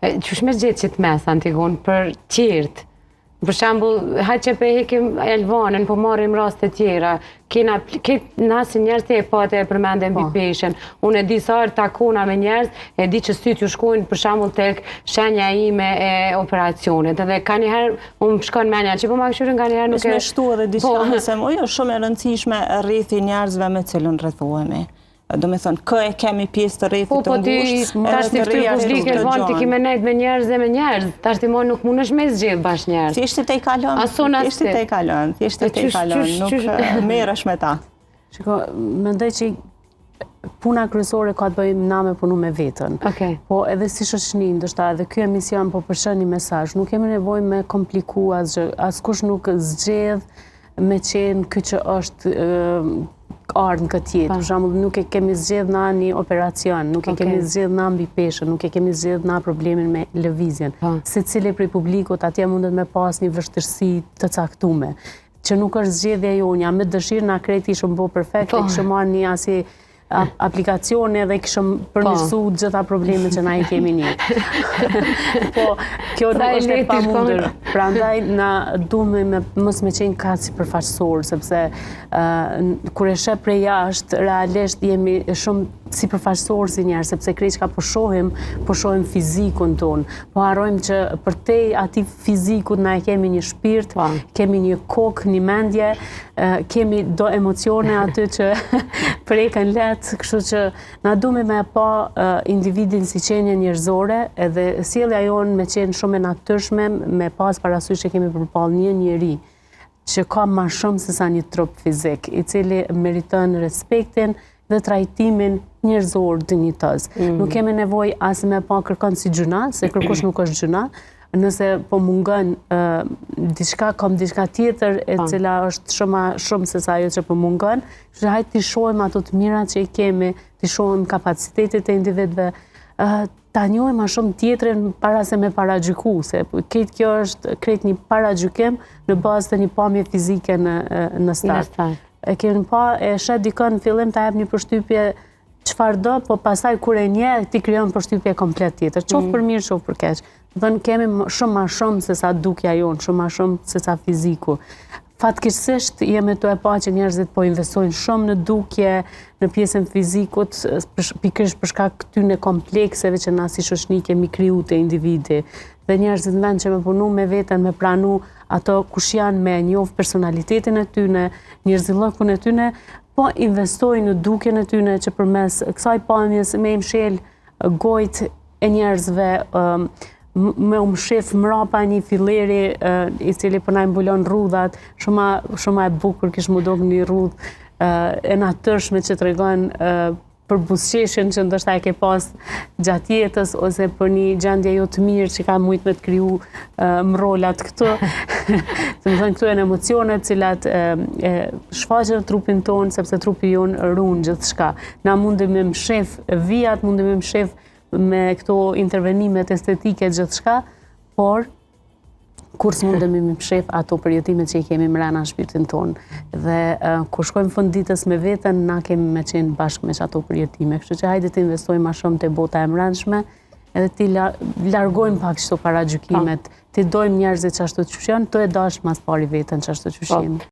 qysh me gjetë që të mes, Antigon, për qirt. Për shembull, hajtë që pe hekim Elvanën, po marrim raste tjera. Nasi njerëz të e pate e përmende mbi peshen. Unë e di sa herë takona me njerëz, e di që syt ju shkojnë për shembull tek shenja ime e operacionit. Edhe ka njëherë unë shkon menja që po ma këshyrin nga njëherë nuk e... Me shtu edhe diçka nëse jo shumë e rëndësishme rrithi njerëzve me cilën rrethohemi. Do me thënë, kë e kemi pjesë të rrethit të ngushtë, tash të fytyrë publike Elvan ti kime nejt me njerëz dhe me njerëz. Tash ti nuk mundesh me zgjedh bash njerëz. Thjesht te i kalon, thjesht te i kalon, nuk merresh me ta. Shiko, mendoj që puna kryesore ka të bëjë na me punu me veten. Po edhe si shoqëni, ndoshta edhe ky emision po përshën një mesazh, nuk kemi nevojë me kompliku askush nuk zgjedh me qenë ky që është ardhë në këtë jetë. Për shembull, nuk e kemi zgjedh na një operacion, nuk e kemi zgjedh na mbi peshën, nuk e kemi zgjedh na problemin me lëvizjen. Secili prej publikut atje mundet me pas një vështirësi të caktuar, që nuk është zgjedhja jonja, me dëshirë na krejt ishëm bo perfekt, e kishëm marrë një asi aplikacione dhe kishëm përmirësu gjitha problemet që na i kemi një. Po, kjo nuk është e pamundur. Prandaj na duhemi mos me qenë kaq sipërfaqësor, sepse kur e sheh prej jashtë, realisht jemi shumë sipërfaqësor si njerëz, sepse krejt çka po shohim fizikun ton. Po harrojmë që përtej atij fizikut na e kemi një shpirt, kemi një kokë, një mendje, kemi do emocione aty që preken letë, kështu që na duhemi me pa individin si qenie njerëzore, edhe sjellja jonë me qenë shumë e natyrshme, me pas parasysh që kemi përballë një njeri që ka më shumë se sa një trup fizik, i cili meriton respektin dhe trajtimin njerëzor dinjitoz. Nuk kemi nevojë as me pa kërkon si gjuna, se kërkush nuk është gjuna. Nëse po mungon kam diçka tjetër e cila është shumë se sa ajo që po mungon, që hajtë t'i shohim ato të mirat që i kemi, t'i shohim kapacitetet e individëve, ta njohim ma shumë tjetrin para se me paragjyku, se këtë kjo është krejt një paragjykim në bazë të një pamje fizike në start. E kemi pa, e shet dikën në fillim ta jep një përshtypje çfarë do, po pastaj kur e njeh ti krijon përshtypje komplet tjetër, qoftë për mirë, qoftë për keq. Do të kemi shumë ma shumë se sa dukja jonë, shumë ma shumë se sa fiziku. Fatkeqësisht jemi të e pa që njerëzit po investojnë shumë në dukje, në pjesën fizikut, pikërisht për shkak këtyre komplekseve që na si shoqëni kemi kriju te individi. Dhe njerëzit në vend që me punu me veten, me pranu ato kush janë, me njoh personalitetin e tyne, njerëzillëkun e tyne, po investojnë në dukjen e tyne që përmes kësaj pamjes me imshel gojt e njerëzve, me umshif mrapa një filleri i cili po na mbulon rrudhat, shumë e bukur kish mu dok një rrudh e natyrshme që tregon për buzëqeshjen që ndoshta e ke pas gjatë jetës, ose për një gjendje jo të mirë që ka mujt me të kriju mrolat këtu. Të më thënë, këtu e në emocionet cilat shfaqen trupin ton, sepse trupi jonë runë gjithçka. Na mundem me mshef vijat, mundem me mshef me këto intervenimet estetike gjithçka, por kur s'mundemi me mshef ato përjetimet që i kemi mrena në shpirtin ton. Dhe kur shkojmë fund ditës me veten, na kemi me qenë bashkë me ato përjetime. Kështu që hajde të investojmë ma shumë te bota e mrenshme, edhe ti largojmë pak çto paragjykimet, ti dojmë njerëzit çashtu qysh janë, të e dash mas pari veten çashtu qysh jemi.